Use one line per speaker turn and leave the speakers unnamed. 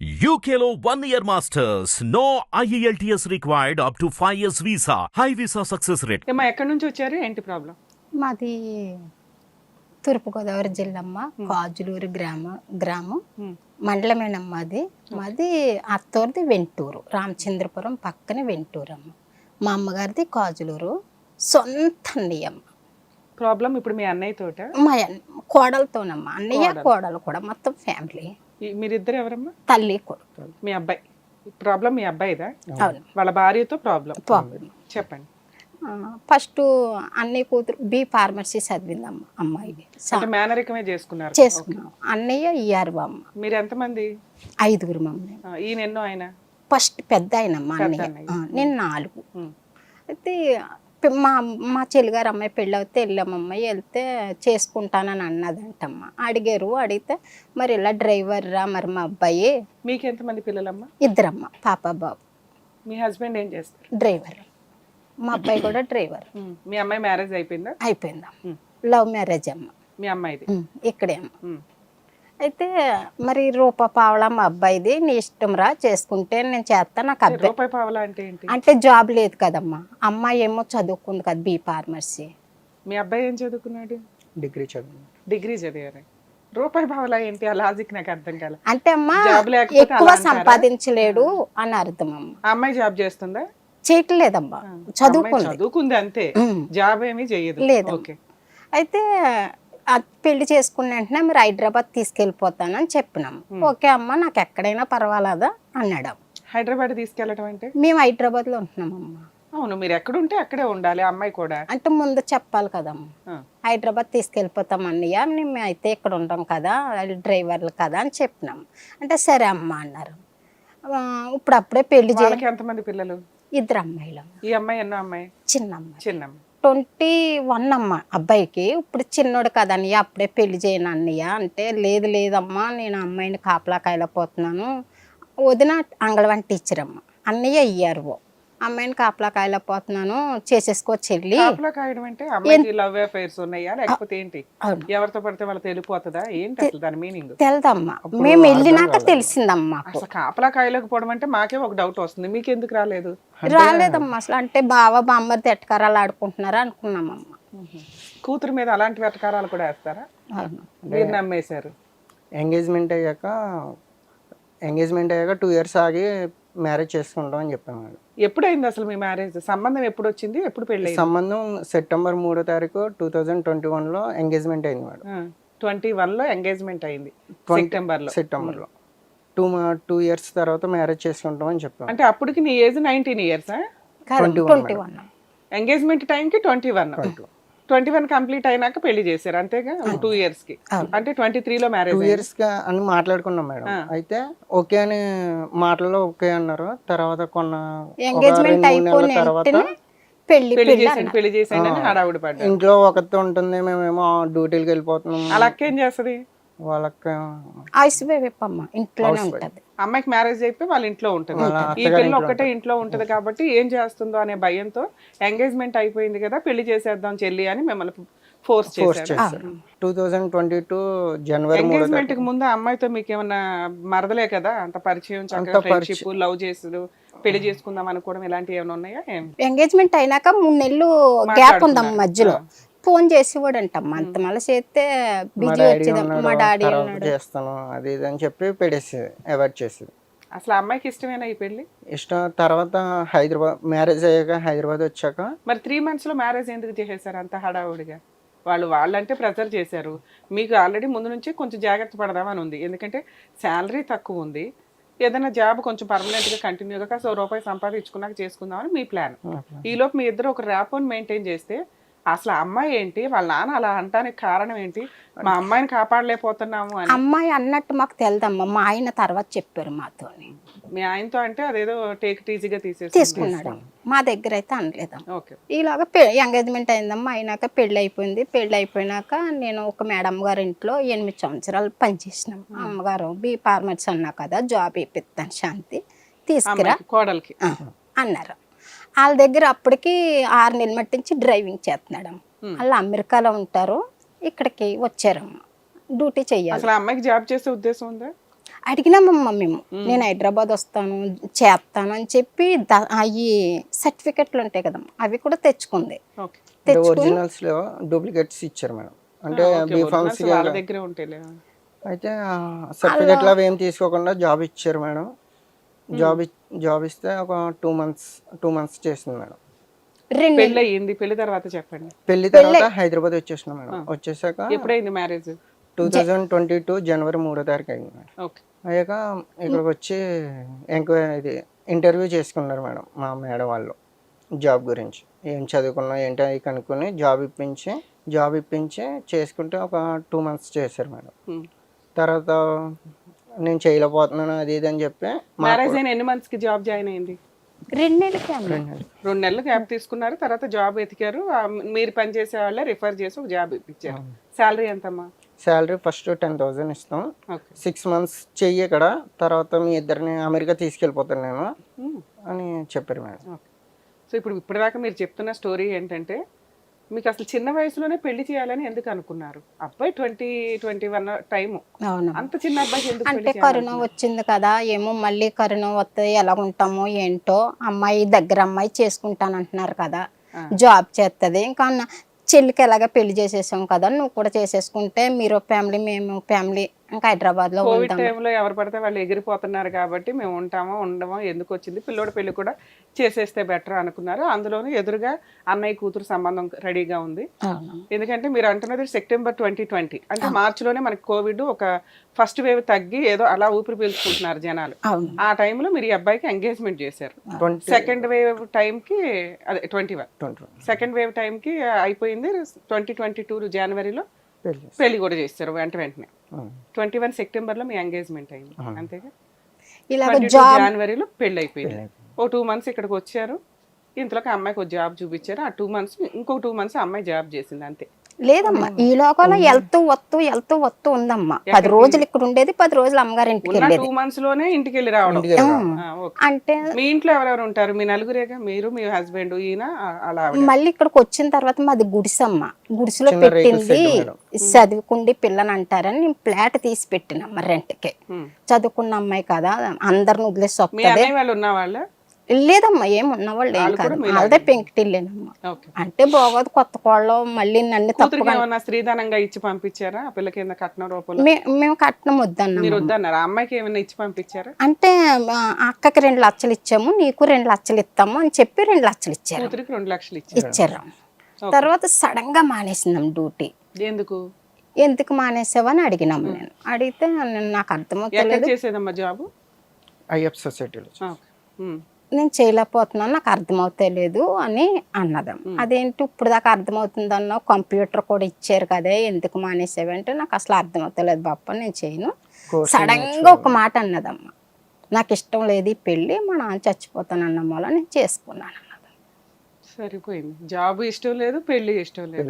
UKLO 1 year masters. No IELTS required up to 5 years visa. High visa success rate.
ఏమ్మా ఎక్కడి నుంచి వచ్చారు, ఏంటి ప్రాబ్లం?
మాది తూర్పుగోదావరి జిల్లా అమ్మ, కాజులూరు గ్రామం మండలమేనమ్మా. మాది అత్తోరిది వెంటూరు, రామచంద్రపురం పక్కన వెంటూరు అమ్మ. మా అమ్మగారిది కాజులూరు, సొంత అన్నయ్య అమ్మ.
ప్రాబ్లం ఇప్పుడు మీ అన్నయ్య తోట?
మా కోడలతోనమ్మా, అన్నయ్య కోడలు కూడా మొత్తం ఫ్యామిలీ.
మీరిద్దరు ఎవరమ్మా?
తల్లి కొడుకు.
మీ అబ్బాయి ప్రాబ్లం మీ అబ్బాయిదా?
అవును,
వాళ్ళ భార్యతో ప్రాబ్లం. చెప్పండి.
ఫస్ట్ అన్నయ్య కూతురు బి ఫార్మసీ చదివిందమ్మ అమ్మాయి.
మేనరికమే చేసుకున్నారు?
చేసుకున్నాం. అన్నయ్య ఇయ్యారు అమ్మ.
మీరు ఎంతమంది?
5 మమ్మీ.
ఈయన ఎన్నో? ఆయన
ఫస్ట్ పెద్ద ఆయనమ్మ అన్నయ్య, నేను 4. అయితే మా చెల్లిగారు అమ్మాయి పెళ్ళి అవుతే వెళ్ళామమ్మ. వెళ్తే చేసుకుంటానని అన్నదంటమ్మ. అడిగితే మరి ఇలా డ్రైవర్ రా మరి మా అబ్బాయి.
మీకు ఎంతమంది పిల్లలమ్మా?
2 పాప బాబు.
మీ హస్బెండ్ ఏం చేస్తారు?
డ్రైవర్. మా అబ్బాయి కూడా డ్రైవర్.
మీ అమ్మాయి మ్యారేజ్ అయిపోయిందా?
అయిపోయిందా. లవ్ మ్యారేజ్ అమ్మ.
మీ అమ్మాయిది
ఇక్కడే అమ్మ. అయితే మరి రూపాయి పావలా మా అబ్బాయిది, నీ ఇష్టం రా చేసుకుంటే నేను చేస్తా. నాకు అబ్బాయి
రూపాయి పావలా అంటే ఏంటి?
అంటే జాబ్ లేదు కదమ్మా. అమ్మాయి ఏమో చదువుకుంది కదా, బి ఫార్మసీ.
మీ అబ్బాయి ఏం చదువుకున్నాడు?
డిగ్రీ చదివాను.
డిగ్రీ చదివారు. రూపాయి పావలా ఏంటి? ఆ లాజిక్ నాకు అర్థం కాలే.
అంటే అమ్మా ఎక్కువ సంపాదించలేడు అని అర్థం అమ్మ.
అమ్మాయి జాబ్ చేస్తుందా?
చేయట్లేదమ్మా,
చదువుకుంది అంతే, జాబ్ ఏమీ చేయదు.
లేదు. అయితే పెళ్లి చేసుకున్న వెంటనే మీరు హైదరాబాద్ తీసుకెళ్ళిపోతానని చెప్పినాం. ఓకే అమ్మ, నాకు ఎక్కడైనా పర్వాలేదా అన్నాడు.
హైదరాబాద్ తీసుకెళ్ళటం అంటే?
మేము హైదరాబాద్ లో ఉంటున్నామమ్మా.
అవును, మీరు ఎక్కడుంటే అక్కడే ఉండాలి, అమ్మాయి కూడా.
అంటే ముందు చెప్పాలి కదమ్మా. హైదరాబాద్ తీసుకెళ్ళిపోతాం అన్నయ్య, మేము అయితే ఇక్కడ ఉంటాం కదా, డ్రైవర్లు కదా అని చెప్పినాం. అంటే సరే అమ్మ అన్నారు. ఇప్పుడు అప్పుడే పెళ్లి చేయాలి.
ఎంతమంది పిల్లలు?
2 అమ్మాయిలు.
ఈ అమ్మాయి ఎన్నో అమ్మాయి?
చిన్న అమ్మాయి.
చిన్న
21 అమ్మ అబ్బాయికి. ఇప్పుడు చిన్నోడు కదా అన్నయ్య, అప్పుడే పెళ్లి చేయను అన్నయ్య అంటే, లేదమ్మా నేను అమ్మాయిని కాపలా కాయలేకపోతున్నాను. వదిన అంగన్వాడీ టీచర్ అమ్మ, అన్నయ్య అయ్యారు. అమ్మాయిని కాపలా కాయలేకపోతున్నాను, చేసేసుకో చెల్లి.
కాపలా కాయడం అంటే అమ్మాయికి లవ్ అఫైర్స్ ఉన్నాయా లేకపోతే ఏంటి? ఎవరితో పడితే వాళ్ళతో వెళ్ళిపోతుందా ఏంటి అసలు దాని మీనింగ్?
తెలదమ్మా, మేము వెళ్ళినాక తెలిసిందమ్మా.
అసలు కాపలా కాయలేకపోవడం అంటే మాకే ఒక డౌట్ వస్తుంది, మీకు ఎందుకు రాలేదు?
రాలేదమ్మా అసలు. అంటే బావ బామ్మది ఎట్టకారాలు ఆడుకుంటున్నారా అనుకున్నామమ్మా.
కూతురు మీద అలాంటి వెటకారాలు కూడా వేస్తారా? మీరు నమ్మేశారు.
ఎంగేజ్మెంట్ అయ్యాక 2 ఇయర్స్ ఆగి మ్యారేజ్ చేసుకుంటాం అని చెప్పాము.
ఎప్పుడైంది అసలు మీ మ్యారేజ్? సంబంధం ఎప్పుడు వచ్చింది, ఎప్పుడు పెళ్ళి?
సంబంధం సెప్టెంబర్ 3వ తారీఖు 2021లో ఎంగేజ్మెంట్ అయింది మేడం.
21లో ఎంగేజ్మెంట్ అయింది, సెప్టెంబర్లో. 2 ఇయర్స్ తర్వాత మ్యారేజ్ చేసుకుంటాం అని చెప్పాము. అంటే అప్పటికి నీ ఏజ్ 19 ఇయర్స్?
21.
ఎంగేజ్మెంట్ టైంకి 21 కంప్లీట్ అయినాక పెళ్లి చేశారు అంతేగా? 2 ఇయర్స్ కి. అంటే 23లో మ్యారేజ్.
2 ఇయర్స్ అని మాట్లాడుకున్నాం మేడం. అయితే ఓకే అని మాటల్లో ఓకే అన్నారు. తర్వాత
ఎంగేజ్మెంట్ అయిపోయిన తర్వాత
పెళ్లి చేసేయండి అని హడావుడి పడ్డారు.
ఇంట్లో ఒకరితో ఉంటుంది, మేమేమో డ్యూటీలకు వెళ్ళిపోతున్నాం.
అలా అక్క ఏం చేస్తుంది?
వాళ్ళకి
ఇంట్లోనే ఉంటది.
అమ్మాయికి మ్యారేజ్ అయిపోయి వాళ్ళ ఇంట్లో ఉంటుంది, ఈ పిల్ల ఒక్కటే ఇంట్లో ఉంటది. కాబట్టి ఏం చేస్తుందో అనే భయంతో ఎంగేజ్మెంట్ అయిపోయింది కదా పెళ్లి చేసేద్దాం చెల్లి అని మిమ్మల్ని ఫోర్స్ చేశారు.
2022 జనవరి.
ఎంగేజ్మెంట్ కి ముందు అమ్మాయితో మీకు ఏమన్నా మరదలే కదా, అంత పరిచయం, చక్కగా ఫ్రెండ్షిప్, లవ్ చేసుడు, పెళ్లి చేసుకుందాం అనుకోవడం ఇలాంటివి ఏమైనా ఉన్నాయా?
ఎంగేజ్మెంట్ అయినాక 3 నెలలు గ్యాప్ ఉందమ్మ మధ్యలో. ఫోన్ చేసేవాడంటమ్మా. అంత మళ్ళీ చేస్తే బిజీ వచ్చేది. మా డాడీ
చేస్తాను అది ఇది అని చెప్పి పెడేసేది, అవాయిడ్ చేసేది.
అసలు అమ్మాయికి ఇష్టమేనా ఈ పెళ్లి?
ఇష్టం. తర్వాత హైదరాబాద్ మ్యారేజ్ అయ్యాక హైదరాబాద్ వచ్చాక
మరి 3 months లో మ్యారేజ్ ఎందుకు చేసేసారు అంత హడావుడిగా? వాళ్ళంటే ప్రెజర్ చేశారు, మీకు ఆల్రెడీ ముందు నుంచి కొంచెం జాగ్రత్త పడదామని ఉంది. ఎందుకంటే శాలరీ తక్కువ ఉంది, ఏదైనా జాబ్ కొంచెం పర్మనెంట్గా కంటిన్యూగా ₹1 సంపాదించుకున్నాక చేసుకుందామని మీ ప్లాన్. ఈలోపు మీ ఇద్దరు ఒక ర్యాపోని మెయింటైన్ చేస్తే అసలు అమ్మాయి ఏంటి, వాళ్ళ నాన్న అలా అంటానికి కారణం ఏంటి? మా అమ్మాయిని కాపాడలేకపోతున్నాము అని.
అమ్మాయి అన్నట్టు మాకు తెలదమ్మా, మా ఆయన తర్వాత చెప్పారు మాతో.
మీ ఆయనతో అంటే అదేదో టేక్ ఈజీగా
తీసుకున్నాడు, మా దగ్గర అయితే అనలేదమ్మా. ఈలాగా ఎంగేజ్మెంట్ అయిందమ్మా. అయినాక పెళ్ళి అయిపోయింది. పెళ్ళి అయిపోయినాక నేను ఒక మేడం గారి ఇంట్లో 8 సంవత్సరాలు పనిచేసినాం. అమ్మగారు బి ఫార్మసీ అన్నా కదా, జాబ్ ఇప్పిస్తాను శాంతి, తీసుకురా
కోడలికి
అన్నారు. వాళ్ళ దగ్గర అప్పటికి 6 నెలల మట్టి నుంచి డ్రైవింగ్ చేస్తున్నాడు. వాళ్ళు అమెరికాలో ఉంటారు, ఇక్కడికి వచ్చారమ్మ డ్యూటీ చెయ్యాలి.
అసలు అమ్మాయికి జాబ్ చేసే ఉద్దేశం ఉందా?
అడిగినామమ్మా మేము, నేను హైదరాబాద్ వస్తాను చేస్తాను అని చెప్పి అవి సర్టిఫికెట్లు ఉంటాయి కదమ్మా అవి కూడా తెచ్చుకుంది.
ఓకే.
ఒరిజినల్స్ లో డూప్లికేట్స్ ఇచ్చారు మేడం. అంటే బీఫార్మసీ
వాళ్ళ దగ్గరే ఉంటాయి.
అయితే సర్టిఫికెట్లు అవి ఏం తీసుకోకుండా జాబ్ ఇచ్చారు మేడం. జాబ్ ఇస్తే ఒక 2 months చేసింది మేడం.
పెళ్ళి అయ్యింది. పెళ్లి తర్వాత చెప్పండి.
పెళ్లి తర్వాత హైదరాబాద్ వచ్చేసిన మేడం. వచ్చేసాక
ఎప్పుడైంది మ్యారేజ్?
2022 జనవరి 3వ తారీఖు అయింది మేడం.
ఓకే.
అయ్యాక ఇక్కడికి వచ్చి ఇది ఇంటర్వ్యూ చేసుకున్నారు మేడం మా మేడం వాళ్ళు. జాబ్ గురించి ఏం చదువుకున్నా ఏంటి అవి కనుక్కొని జాబ్ ఇప్పించి చేసుకుంటే ఒక 2 months చేశారు మేడం. తర్వాత నేను చేయలేకపోతున్నాను అది ఇది అని చెప్పి
మ్యారేజ్ అయిన ఎన్ని మంత్స్ కి జాబ్ జాయిన్ అయింది?
2 నెలలకి
2 నెలలు గ్యాప్ తీసుకున్నారు. తర్వాత జాబ్ వెతికారు. మీరు పనిచేసే వాళ్ళే రిఫర్ చేసి ఒక జాబ్ ఇప్పించారు. శాలరీ ఎంతమ్మా?
శాలరీ ఫస్ట్ 10,000 ఇస్తాం. 6 months చెయ్యి ఇక్కడ, తర్వాత మీ ఇద్దరిని అమెరికా తీసుకెళ్ళిపోతాను నేను అని చెప్పారు మేడం.
సో ఇప్పుడు ఇప్పటిదాకా మీరు చెప్తున్న స్టోరీ ఏంటంటే మీకు అసలు చిన్న వయసులోనే పెళ్లి చేయాలని ఎందుకు అనుకున్నారు? అబ్బాయి 20-21 టైము.
అవును.
అంత చిన్న అబ్బాయికి ఎందుకు
అంటే కరోనా వచ్చింది కదా, ఏమో మళ్ళీ కరోనా వస్తే ఎలా ఉంటామో ఏంటో, అమ్మాయి దగ్గర అమ్మాయి చేసుకుంటాను అంటున్నారు కదా, జాబ్ చేస్తుంది, ఇంకా చెల్లికి ఎలాగ పెళ్లి చేసేసాం కదా, నువ్వు కూడా చేసేసుకుంటే మీరు ఫ్యామిలీ మేము ఫ్యామిలీ ఇంకా హైదరాబాద్ లో
కోవిడ్ టైంలో ఎవరు పడితే వాళ్ళు ఎగిరిపోతున్నారు కాబట్టి మేము ఉండమో ఎందుకు వచ్చింది, పిల్లోడి పెళ్లి కూడా చేసేస్తే బెటర్ అనుకున్నారు. అందులోనూ ఎదురుగా అన్నయ్య కూతురు సంబంధం రెడీగా ఉంది. ఎందుకంటే మీరు అంటున్నది సెప్టెంబర్ 2020, అంటే మార్చిలోనే మనకి కోవిడ్ ఒక ఫస్ట్ వేవ్ తగ్గి ఏదో అలా ఊపిరి పీల్చుకుంటున్నారు జనాలు. ఆ టైంలో మీరు ఈ అబ్బాయికి ఎంగేజ్మెంట్ చేశారు. సెకండ్ వేవ్ టైంకి అదే 21 సెకండ్ వేవ్ టైంకి అయిపోయింది. 2022 జనవరిలో పెళ్లి కూడా చేస్తారు వెంటనే. 21 సెప్టెంబర్లో మీ ఎంగేజ్మెంట్ అయింది అంతేగా. 22 జనవరిలో పెళ్లి అయిపోయింది. ఓ 2 months ఇక్కడికి వచ్చారు. ఇంతలోకి అమ్మాయికి ఒక జాబ్ చూపించారు. ఆ 2 months ఇంకొక 2 months అమ్మాయి జాబ్ చేసింది అంతే.
లేదమ్మా, ఈ లోకంలో వెళ్తూ వస్తూ ఉందమ్మా. 10 రోజులు ఇక్కడ ఉండేది, 10 రోజులు అమ్మగారి ఇంటికి వెళ్ళేది.
2 months లోనే ఇంటికి వెళ్ళి రావడం.
అంటే
మీ ఇంట్లో ఎవరెవరు ఉంటారు? మీ నలుగురేగా, మీరు మీ హస్బెండ్ ఈయన అలా.
మళ్ళీ ఇక్కడికి వచ్చిన తర్వాత మాది గుడిసమ్మ, గుడిసెలో పెట్టింది చదువుకుండి పిల్లని అంటారని నేను ఫ్లాట్ తీసి పెట్టినమ్మ రెంట్కి. చదువుకున్న అమ్మాయి కదా, అందరిని వదిలేసి వస్తుంది.
వాళ్ళు ఉన్న వాళ్ళ
లేదమ్మా, ఏమున్నవాళ్ళు ఏం కాదు, వాళ్ళదే పెంకిటిల్లేనమ్మా. అంటే బాగోదు కొత్త కోళ్ళు మళ్ళీ నన్ను తప్పుగా
స్త్రీధనంగా ఇచ్చి పంపించారా ఆ పిల్లకి? కట్నం రూపంలో
మేము కట్నం వద్దన్నా.
మీరు వద్దన్నారా? అమ్మాయికి ఏమైనా ఇచ్చి పంపించారా?
అంటే అక్కకి 2 లక్షలు ఇచ్చాము, నీకు 2 లక్షలు ఇస్తాము అని చెప్పి 2 లక్షలు ఇచ్చారు.
కూతురికి 2 లక్షలు
ఇచ్చారు. తర్వాత సడన్ గా మానేసిందాం డ్యూటీ. ఎందుకు మానేసావని అడిగినాం. నేను అడిగితే నాకు అర్థమవుతలేదు.
చేసేదమ్మా జాబ్
ఐఎఫ్ సొసైటీలో.
నేను చేయలేకపోతున్నాను, నాకు అర్థమవుతలేదు అని అన్నదాం. అదేంటి ఇప్పుడు దాకా అర్థమవుతుందన్నా, కంప్యూటర్ కూడా ఇచ్చారు కదా, ఎందుకు మానేసావంటే నాకు అసలు అర్థమవుతలేదు బాప్ప, నేను చేయను. సడన్ గా ఒక మాట అన్నదమ్మా, నాకు ఇష్టం లేదు ఈ పెళ్ళి, మా నాన్న చచ్చిపోతాను అన్న వల్ల నేను చేసుకున్నాను అన్నది.
సరిపోయింది. జాబ్ ఇష్టం లేదు, పెళ్లి ఇష్టం లేదు.